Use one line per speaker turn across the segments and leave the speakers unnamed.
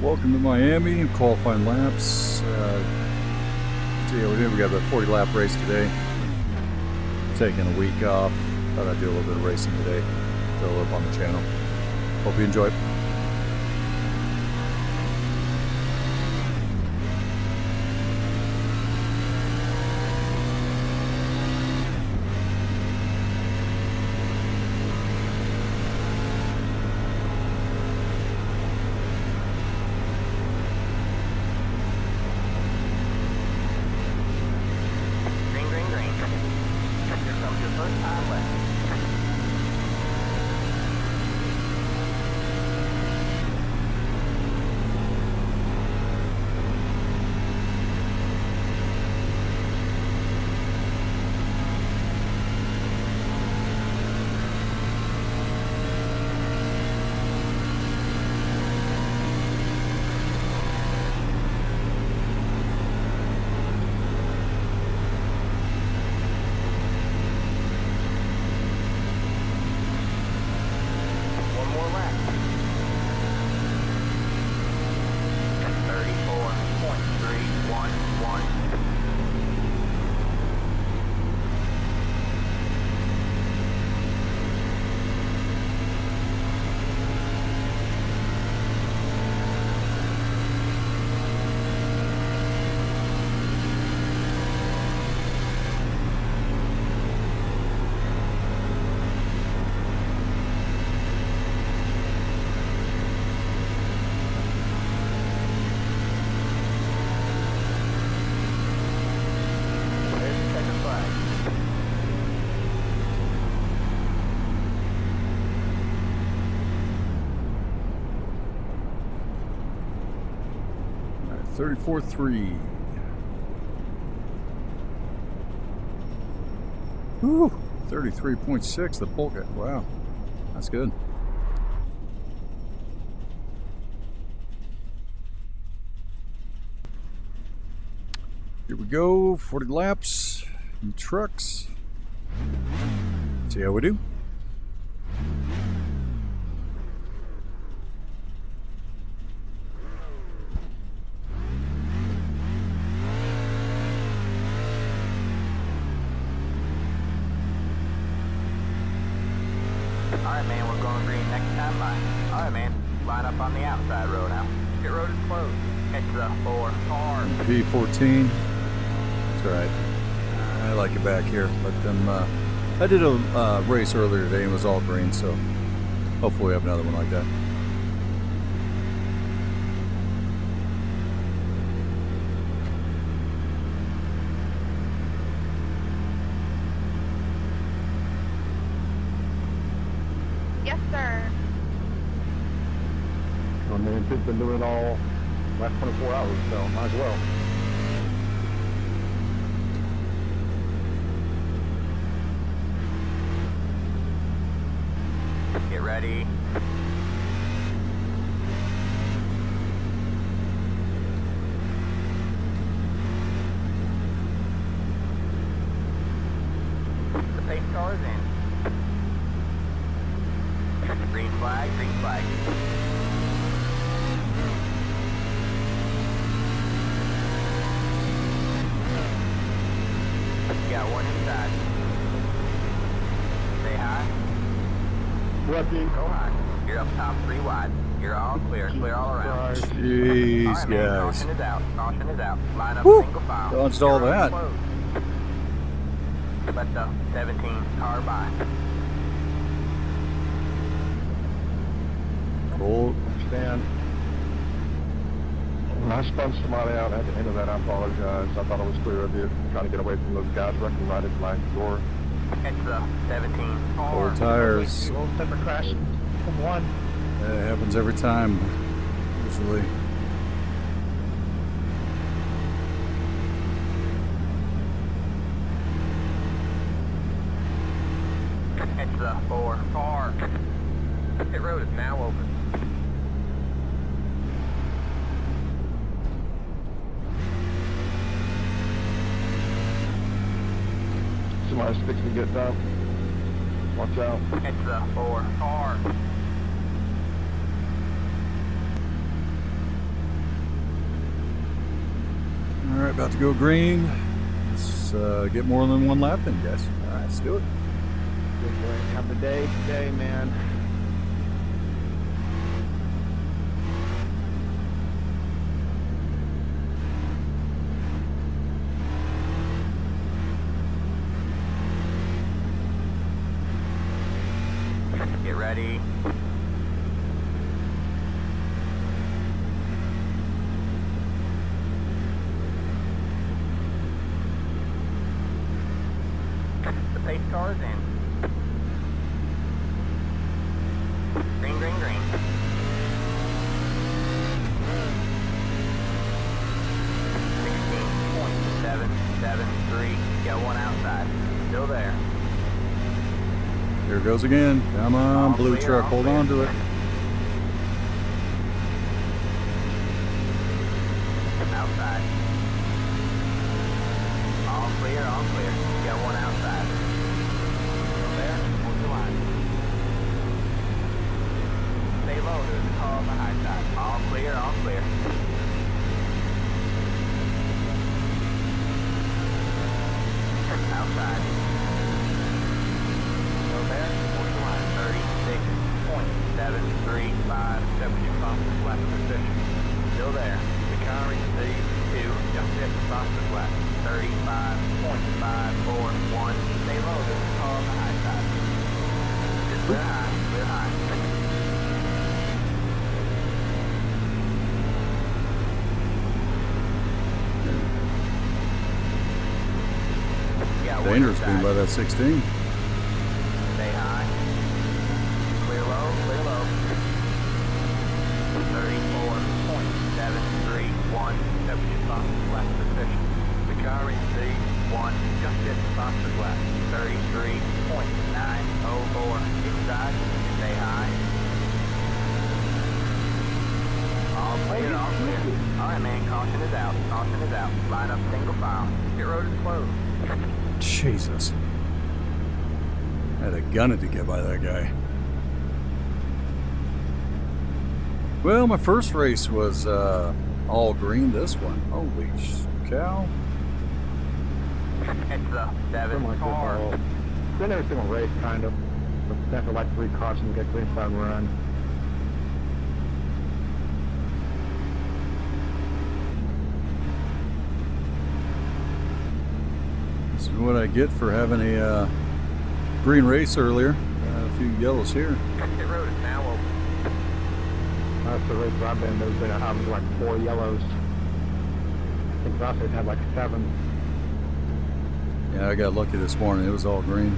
Welcome to Miami, qualifying laps. So yeah, we got the 40 lap race today. Taking a week off. Thought I'd do a little bit of racing today. Throw it up on the channel. Hope you enjoy it. All right, 34.3. Woo! 33.6. The polka. Wow, that's good. Here we go. 40 laps in trucks. See how we do.
Alright, man, we're going green next time by. Alright, man, line up on the outside road now. Pit road is closed. Head to the 4 car.
P14. That's right. I like it back here. Let them. I did a race earlier today and it was all green, so hopefully we have another one like that.
Yes, sir.
I mean, it's been doing it all last 24 hours, so might as well.
Get ready. The pace car is in. Green flag, green flag. You got one inside. Say hi. Go high. You're up top 3 wide. You're all clear. Clear all around.
Jeez,
All right, man,
guys.
caution is out. Caution is out. Line up
Woo!
single file.
Dodged all
You're
that.
closed. Let the 17 car by.
Cool.
Stand. When I spun somebody out at the end of that, I apologize. I thought it was clear of you. Trying to get away from those guys wrecking right at my door.
It's the 17
Four
car.
tires.
Old separate crash from one.
It happens every time, usually.
It's the 4 car. Pit road is now open.
Somebody's fixing to get done. Watch out.
It's the 4 car.
right, about to go green. Let's get more than one lap in, guys. All right, let's do it.
Good boy. Have the day today, man.
Get ready. The pace car is in. Green, green, green. .773. Got one outside. Still there.
Here it goes again. Come on,
All
blue
clear,
truck.
all
Hold
clear.
on to it.
Outside. All clear, all clear. Got one outside. Still there. Hold the line. Stay low. There's a car on the high side. All clear, all clear. Outside. Still there. Hold the line. 36.735. 72 fastest lap position. Still there. The car is C2. Just hit the fastest lap. 35.541. Stay low. There's a car on the high side. Clear high. Clear high. Yeah, one
Dangerous
inside.
being by that 16.
Stay high. Clear low, clear low. 34.731. 72 fastest lap position. The car is C1. Just hit the fastest lap. 33.904. Inside. Stay high. All clear, all clear. Alright, man. Caution is out. Caution is out. Line up single file. Pit road is closed.
Jesus. I had a gun to get by that guy. Well, my first race was all green. This one, holy cow.
It's the
Something
7
like this
car.
all. It's been every single race, kind of. But after like 3 cautions, get green flag run.
This is what I get for having a green race earlier. A few yellows here.
Pit road is now open.
That's the race I've been. There's been having like 4 yellows. I think last race had like 7.
Yeah, I got lucky this morning. It was all green.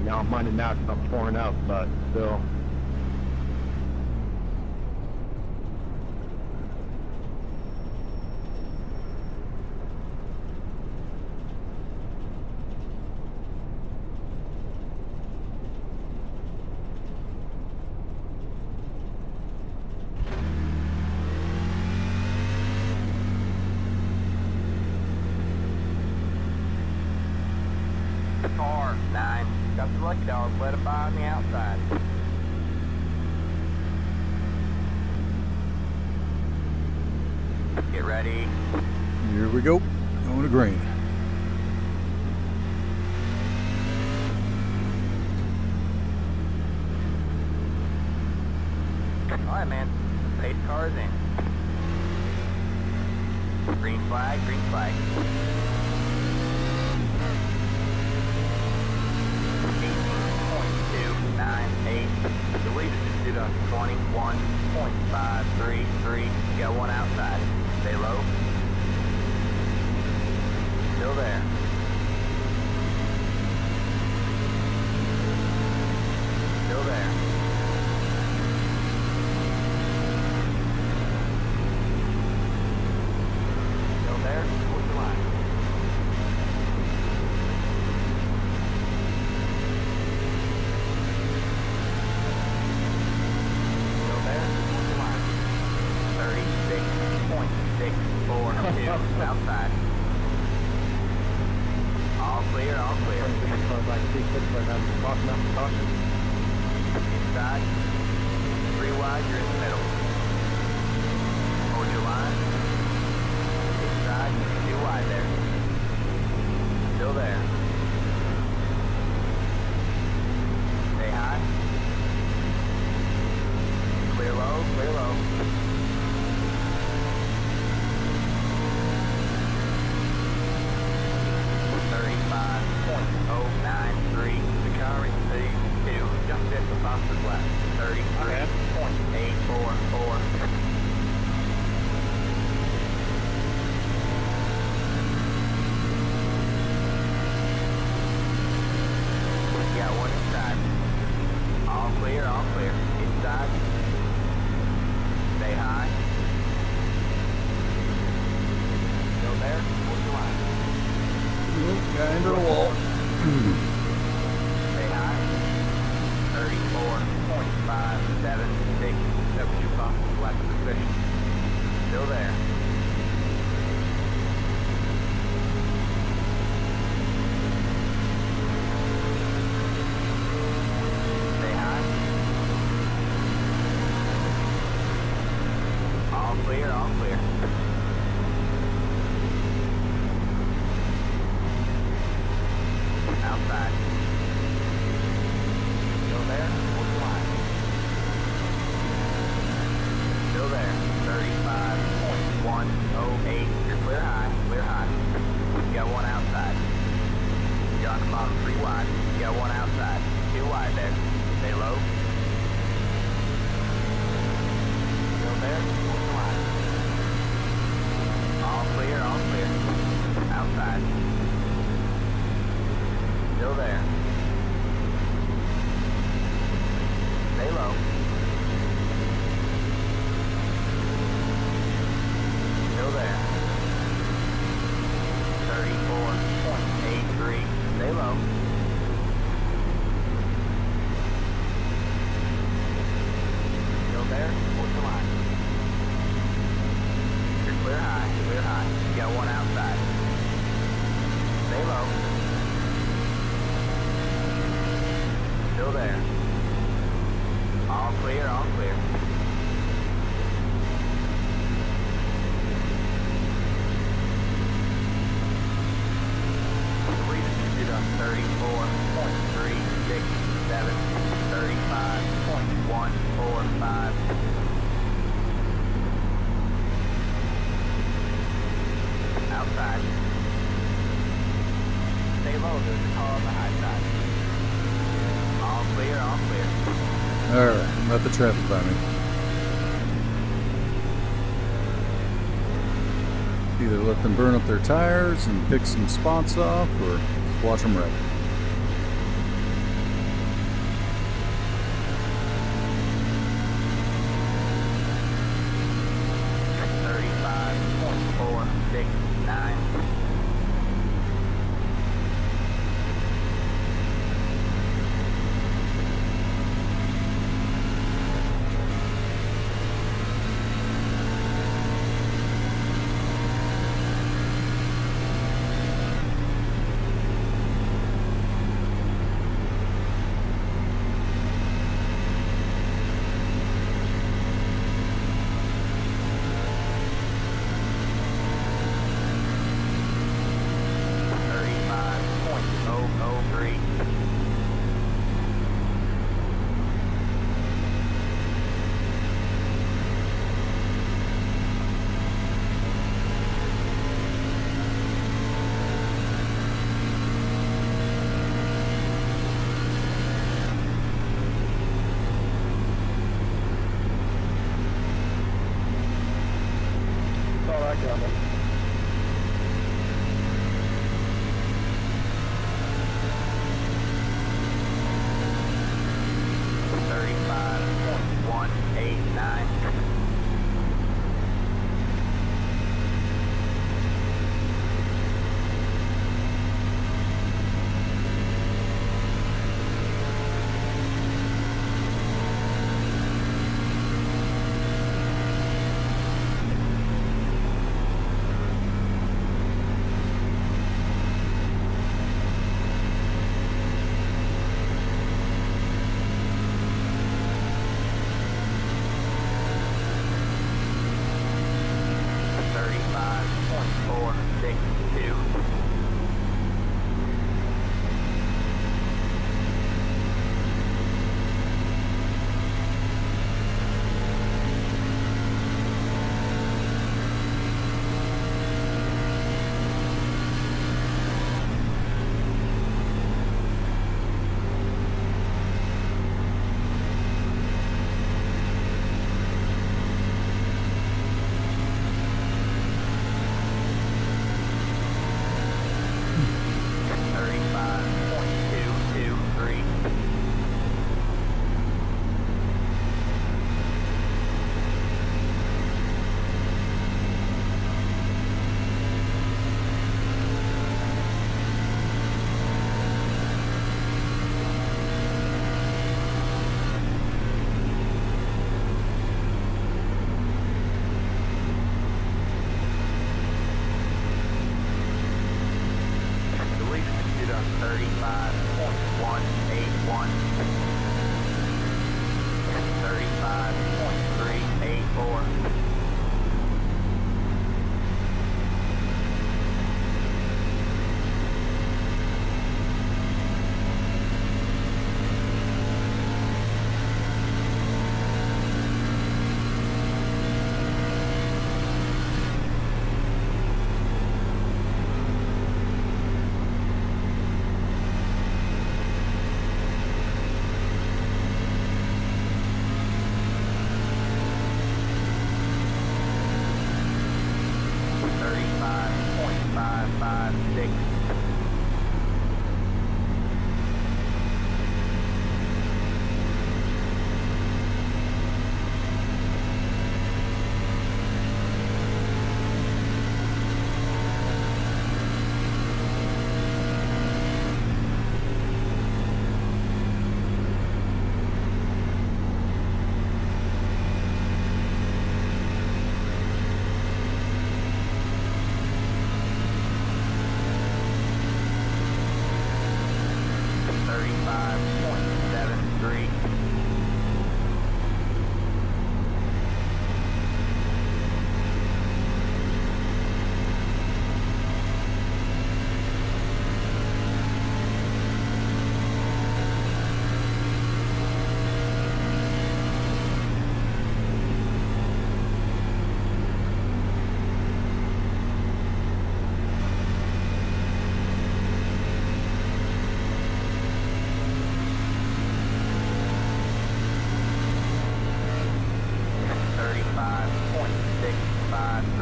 Now I'm minding now because I'm pouring out, but still.
Car 9. Got the lucky dog. Let it by on the outside. Get ready.
Here we go. Going to green.
Alright, man. Pace car is in. Green flag, green flag. 18.298. The lead is just due to 21.533. Got one outside. Stay low. Still there. Still there. Still there. What's the line? Still there. What's the line? 36.642. Outside. All clear, all clear.
Like C6, but I'm caution after caution.
Inside. 3 wide, you're in the middle. fastest lap. 33.844. Got one inside. All clear, all clear. Inside. Stay high. Still there? Hold your line.
Nope, got into the wall.
Stay high. 34.576. That was your fastest lap position. Still there. Stay high. All clear, all clear. Outside. Still there? Hold the line. Still there. 35.108. You're clear high. Clear high. You got one outside. You're on the bottom 3 wide. You got one outside. 2 wide there. Stay low. Still there? Hold the line. All clear, all clear. Outside. Still there. Stay low. Still there. 34.83. Stay low. Still there. Hold the line. You're clear high. Clear high. You got one outside. Stay low. Still there. All clear, all clear. We did on 34.367, 35.145. Outside. Stay low, there's a car on the high side. All clear, all clear.
Alright, let the traffic by me. Either let them burn up their tires and pick some spots off, or just watch them wreck.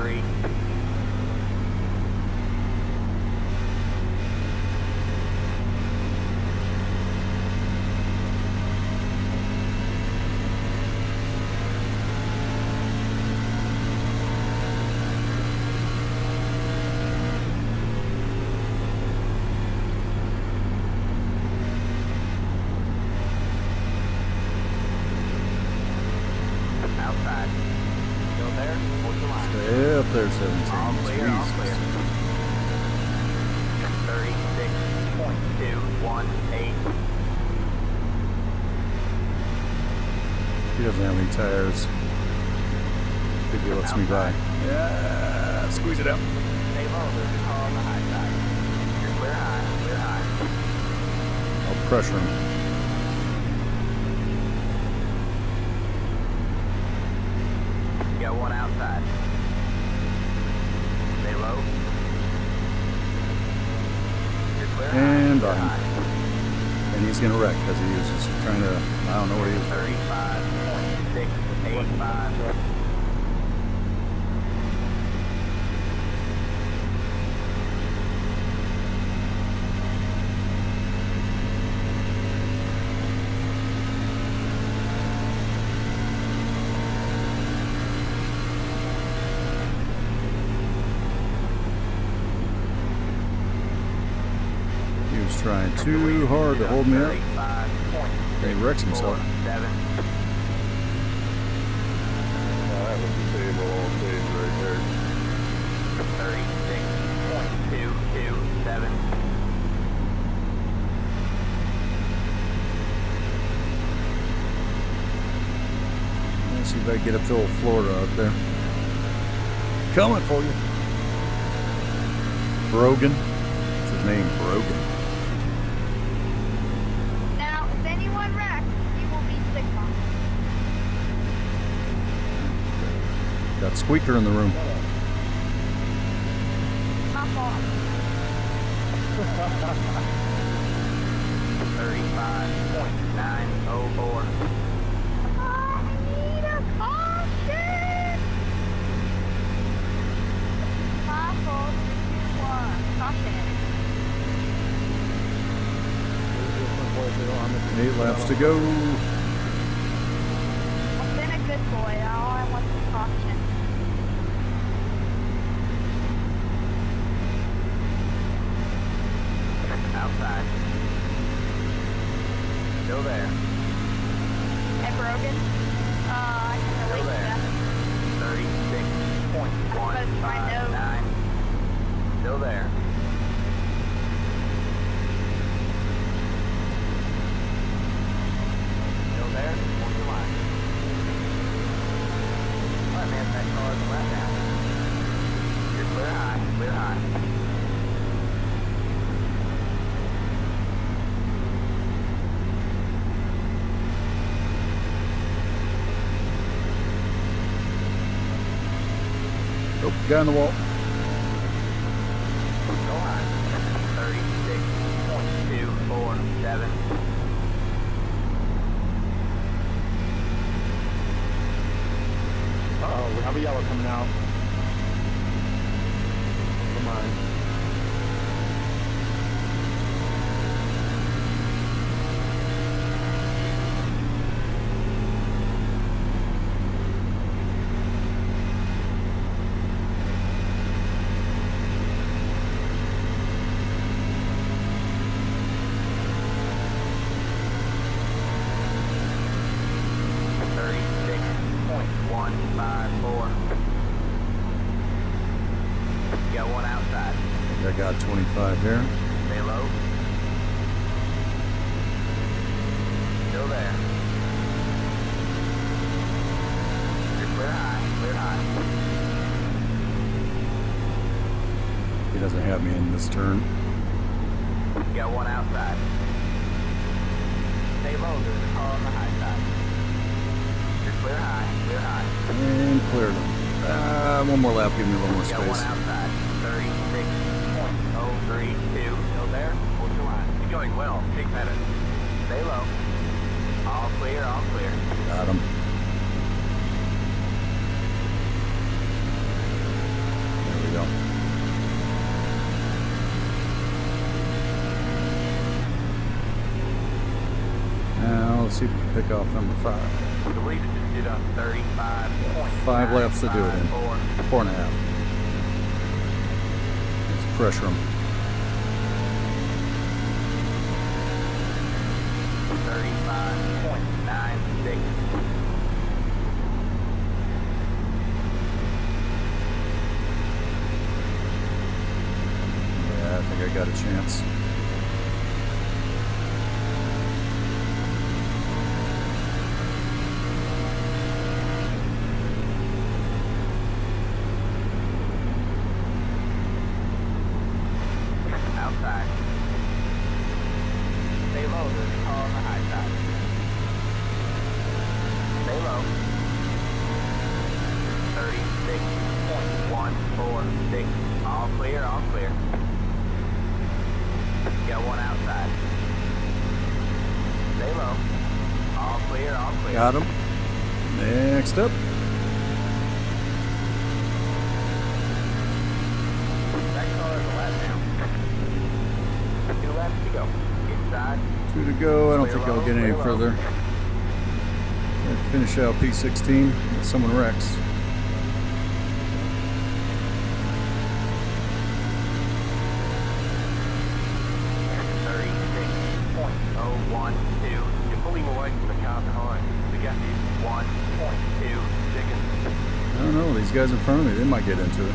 3. Outside. Still there? Hold your line.
Stay up there, 17.
All clear, all
Jesus.
clear. 36.218.
He doesn't have any tires. If he lets me by. Yeah, squeeze it out.
Stay low, there's a car on the high side. You're clear high, clear high.
I'll pressure him.
You got one outside. Stay low. You're clear high,
And
clear
on.
high.
And he's gonna wreck because he was just trying to, I don't know what he was doing.
35.685.
He was trying too hard to hold me up.
35.647.
And he wrecks himself.
That was disabled all stage right there.
36.227.
Let's see if I can get up to old Florida up there. Coming for you. Brogan. What's his name? Brogan.
Now, if anyone wrecks, you will be Sigma.
Got Squeaker in the room.
My fault.
35.904.
I need a caution! My fault. 3, 2, 1. Caution.
8 laps to go.
I've been a good boy. All I want is caution.
Outside. Still there.
Hey, Brogan. I can
Still
relate to
there.
that.
36.159. Still there. Still there. Hold your line. Alright, man, that car is a lap down. You're clear high, clear high.
Oh, guy on the wall.
Go high. 36.247.
Uh-oh, we have a yellow coming out. Come on.
You got one outside.
I got 25 here.
Stay low. Still there. You're clear high, clear high.
He doesn't have me in this turn.
You got one outside. Stay low, there's a car on the high side. You're clear high, clear high.
And clear them. One more lap, give me a little more
You got one
space.
outside. 36.032. Still there? Hold your line. You're going well. Take minutes. Stay low. All clear, all clear.
Got him. pick off number 5.
I believe it just did a 35.9.
5 laps to do it in. 4.5. Let's pressure them.
35.96.
Yeah, I think I got a chance.
Outside. Stay low, there's a car on the high side. Stay low. 36.146. All clear, all clear. Got one outside. Stay low. All clear, all clear.
Got him. Next up.
That car is a lap down. 2 laps to go. Inside.
2 to go. I don't think I'll get any further. Gonna finish out P16. If someone wrecks.
You're pulling away from the car behind. The gap is 1.2 seconds.
I don't know. These guys in front of me, they might get into it.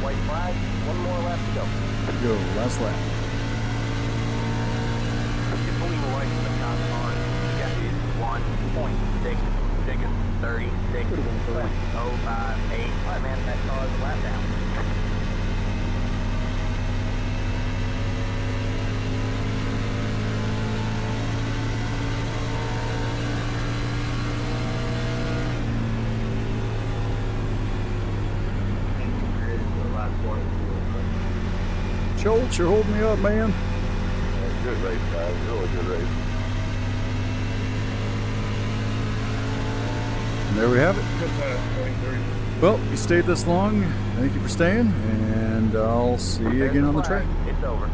White flag, 1 more lap to go.
Go, last lap.
You're pulling away from the car behind. The gap is 1.6 seconds. 36.058. Alright, man, that car is a lap down.
Schultz, you're holding me up, man.
Good race, guys. Really good race.
And there we have it.
Good pass, 23.
Well, you stayed this long. Thank you for staying, and I'll see you
There's
again on the
flag.
track.
It's over.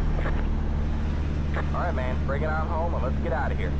Alright, man, bring it on home and let's get out of here.